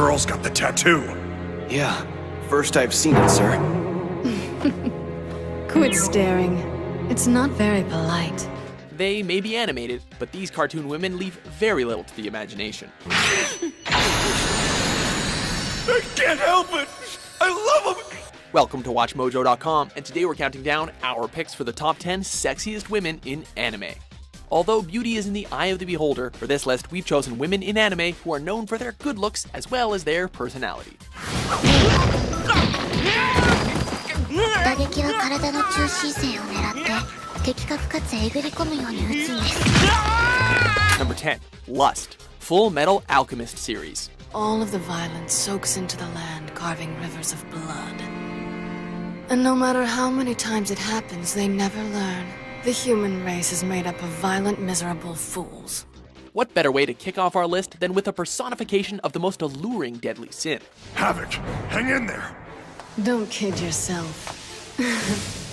girl's got the tattoo. Yeah, first I've seen it, sir. Quit staring. It's not very polite. They may be animated, but these cartoon women leave very little to the imagination. I can't help it. I love them. Welcome to WatchMojo.com, and today we're counting down our picks for the top 10 sexiest women in anime. Although beauty is in the eye of the beholder, for this list we've chosen women in anime who are known for their good looks as well as their personality. Number 10. Lust. Full Metal Alchemist series. All of the violence soaks into the land, carving rivers of blood. And no matter how many times it happens, they never learn. The human race is made up of violent, miserable fools. What better way to kick off our list than with a personification of the most alluring deadly sin? Havoc, hang in there. Don't kid yourself.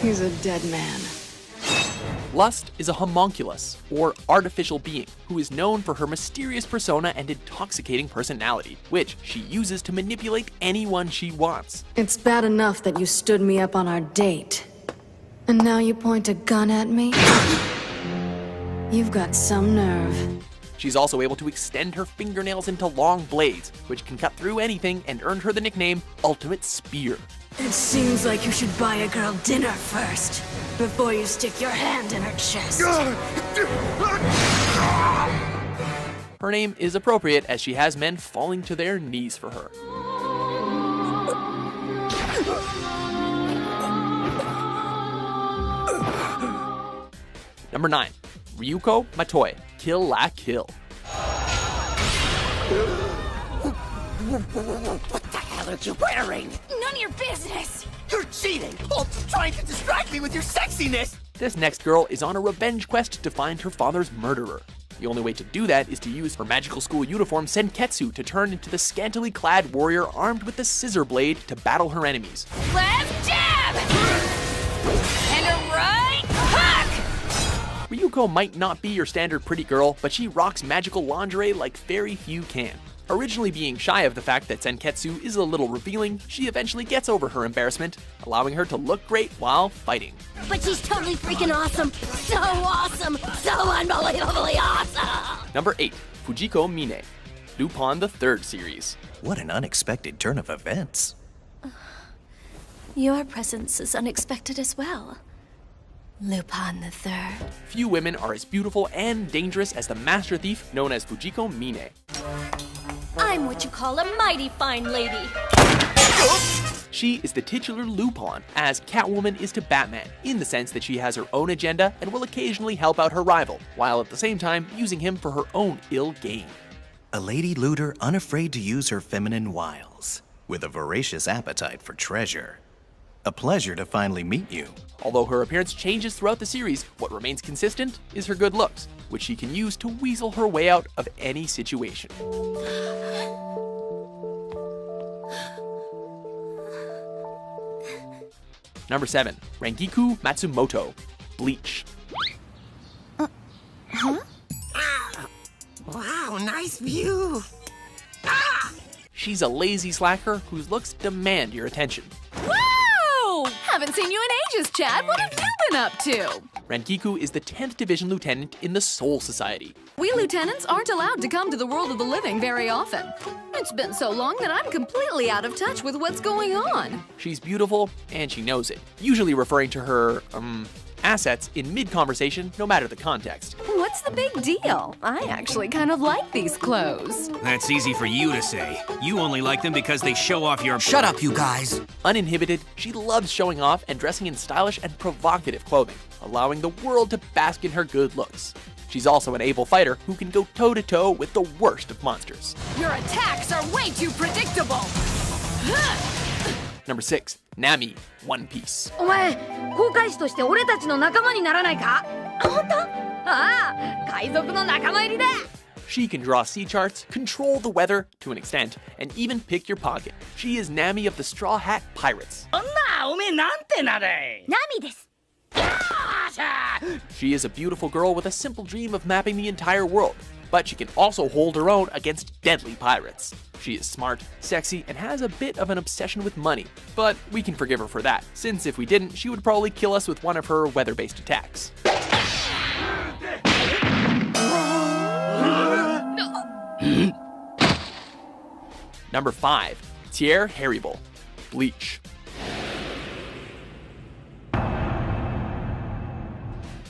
He's a dead man. Lust is a homunculus, or artificial being, who is known for her mysterious persona and intoxicating personality, which she uses to manipulate anyone she wants. It's bad enough that you stood me up on our date. And now you point a gun at me? You've got some nerve. She's also able to extend her fingernails into long blades, which can cut through anything and earned her the nickname Ultimate Spear. It seems like you should buy a girl dinner first, before you stick your hand in her chest. Her name is appropriate as she has men falling to their knees for her. Number 9. Ryuko Matoi, Kill La Kill. What the hell are you wearing? None of your business! You're cheating! Oh, trying to distract me with your sexiness! This next girl is on a revenge quest to find her father's murderer. The only way to do that is to use her magical school uniform Senketsu to turn into the scantily clad warrior armed with the scissor blade to battle her enemies. Left jab! And a right hook! Ryuko might not be your standard pretty girl, but she rocks magical lingerie like very few can. Originally being shy of the fact that Senketsu is a little revealing, she eventually gets over her embarrassment, allowing her to look great while fighting. But she's totally freaking awesome! So awesome! So unbelievably awesome! Number 8. Fujiko Mine, Lupin the Third series. What an unexpected turn of events. Your presence is unexpected as well. Lupin the Third. Few women are as beautiful and dangerous as the master thief known as Fujiko Mine. I'm what you call a mighty fine lady. She is the titular Lupin, as Catwoman is to Batman, in the sense that she has her own agenda and will occasionally help out her rival, while at the same time using him for her own ill gain. A lady looter unafraid to use her feminine wiles, with a voracious appetite for treasure. A pleasure to finally meet you. Although her appearance changes throughout the series, what remains consistent is her good looks, which she can use to weasel her way out of any situation. Number 7. Rangiku Matsumoto, Bleach. Wow, nice view! She's a lazy slacker whose looks demand your attention. Whoa! Haven't seen you in ages, Chad. What have you been up to? Rangiku is the 10th Division Lieutenant in the Soul Society. We lieutenants aren't allowed to come to the world of the living very often. It's been so long that I'm completely out of touch with what's going on. She's beautiful, and she knows it, usually referring to her, assets in mid-conversation, no matter the context. What's the big deal? I actually kind of like these clothes. That's easy for you to say. You only like them because they show off your— Shut up, you guys! Uninhibited, she loves showing off and dressing in stylish and provocative clothing, allowing the world to bask in her good looks. She's also an able fighter who can go toe-to-toe with the worst of monsters. Your attacks are way too predictable. Number 6. Nami, One Piece. お前、航海士として俺たちの仲間にならないか？本当？ああ、海賊の仲間入りだ。 She can draw sea charts, control the weather to an extent, and even pick your pocket. She is Nami of the Straw Hat Pirates. そんな、おめえなんて名だい？ナミです。She is a beautiful girl with a simple dream of mapping the entire world, but she can also hold her own against deadly pirates. She is smart, sexy, and has a bit of an obsession with money, but we can forgive her for that, since if we didn't, she would probably kill us with one of her weather-based attacks. Number 5. Tier Harrybull, Bleach.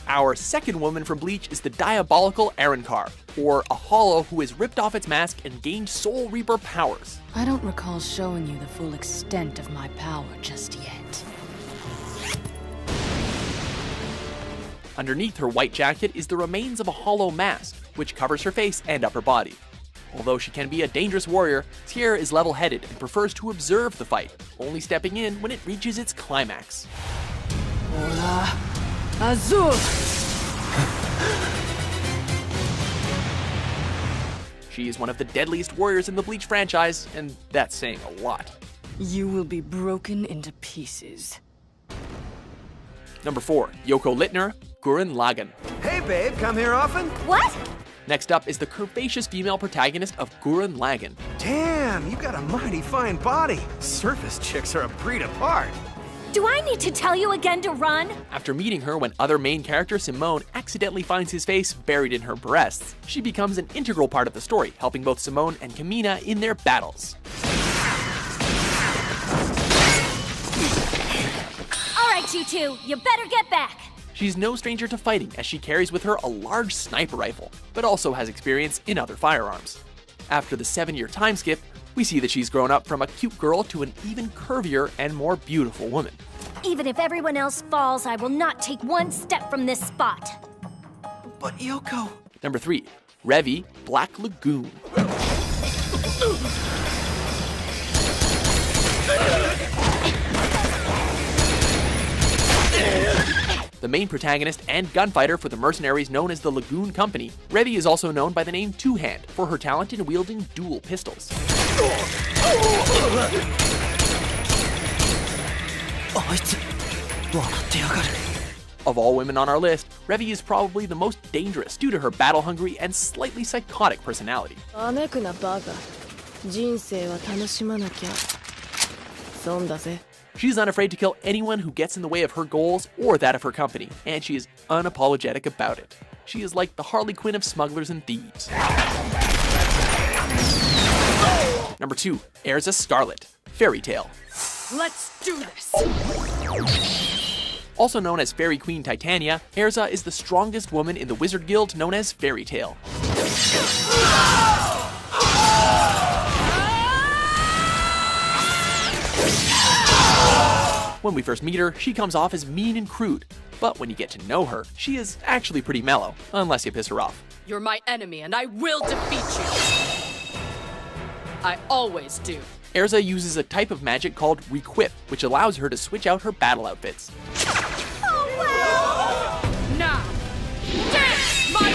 Our second woman from Bleach is the diabolical Arrancar, or a Hollow who has ripped off its mask and gained Soul Reaper powers. I don't recall showing you the full extent of my power just yet. Underneath her white jacket is the remains of a hollow mask, which covers her face and upper body. Although she can be a dangerous warrior, Tier is level-headed and prefers to observe the fight, only stepping in when it reaches its climax. Hola, Azul! She is one of the deadliest warriors in the Bleach franchise, and that's saying a lot. You will be broken into pieces. Number 4. Yoko Littner, Gurren Lagann. Hey, babe, come here often? What? Next up is the curvaceous female protagonist of Gurren Lagann. Damn, you got a mighty fine body. Surface chicks are a breed apart. Do I need to tell you again to run? After meeting her when other main character Simone accidentally finds his face buried in her breasts, she becomes an integral part of the story, helping both Simone and Kamina in their battles. All right, you two, you better get back. She's no stranger to fighting, as she carries with her a large sniper rifle, but also has experience in other firearms. After the 7-year time skip, we see that she's grown up from a cute girl to an even curvier and more beautiful woman. Even if everyone else falls, I will not take one step from this spot. But Yoko... Number 3. Revy, Black Lagoon. The main protagonist and gunfighter for the mercenaries known as the Lagoon Company, Revy is also known by the name Two Hand for her talent in wielding dual pistols. Of all women on our list, Revy is probably the most dangerous due to her battle-hungry and slightly psychotic personality. She's unafraid to kill anyone who gets in the way of her goals or that of her company, and she is unapologetic about it. She is like the Harley Quinn of smugglers and thieves. Number 2. Erza Scarlet, Fairy Tail. Let's do this! Also known as Fairy Queen Titania, Erza is the strongest woman in the wizard guild known as Fairy Tail. When we first meet her, she comes off as mean and crude, but when you get to know her, she is actually pretty mellow, unless you piss her off. You're my enemy, and I will defeat you. I always do. Erza uses a type of magic called Requip, which allows her to switch out her battle outfits. Now, take my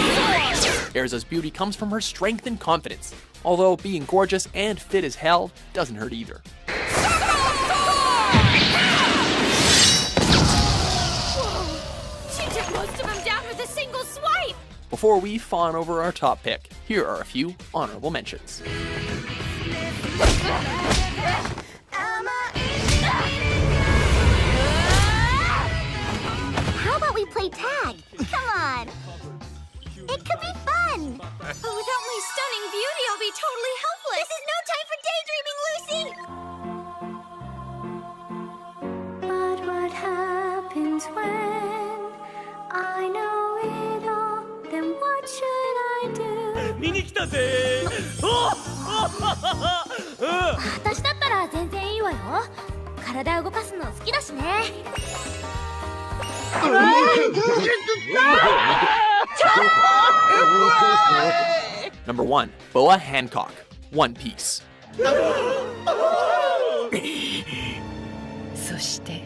sword! Erza's beauty comes from her strength and confidence, although being gorgeous and fit as hell doesn't hurt either. She took most of them down with a single swipe. Before we fawn over our top pick, here are a few honorable mentions. How about we play tag? Come on. It could be fun. But without my stunning beauty, I'll be totally helpless. This is no time for daydreaming, Lucy. But what happens when I know it all? Then what should I do? 見に来たぜ私だったら全然いいわよ。体動かすの好きだしね。Number 1. Boa Hancock, One Piece. そして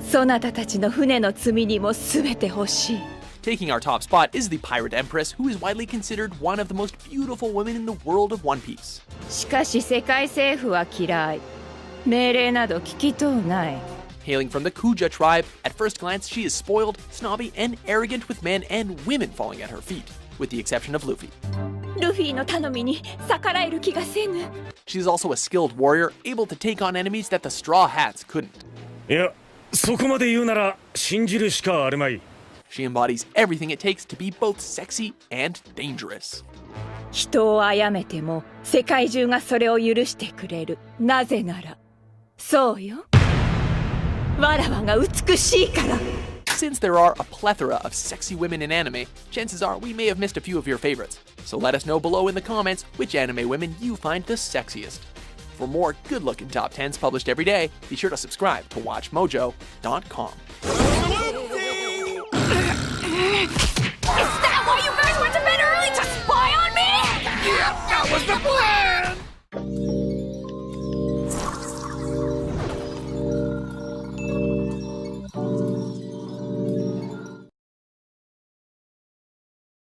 そなたたちの船の積にも全て欲しい。 Taking our top spot is the Pirate Empress, who is widely considered one of the most beautiful women in the world of One Piece. しかし世界政府は嫌い。命令など聞きとうない。Hailing from the Kuja tribe, at first glance she is spoiled, snobby, and arrogant with men and women falling at her feet, with the exception of Luffy. ルフィの頼みに逆らえる気がせぬ。 She is also a skilled warrior, able to take on enemies that the Straw Hats couldn't. いや、そこまで言うなら信じるしかあるまい。 She embodies everything it takes to be both sexy and dangerous. 人を殺めても世界中がそれを許してくれる。なぜなら、そうよ。わらわが美しいから。 Since there are a plethora of sexy women in anime, chances are we may have missed a few of your favorites. So let us know below in the comments which anime women you find the sexiest. For more good-looking top 10s published every day, be sure to subscribe to WatchMojo.com.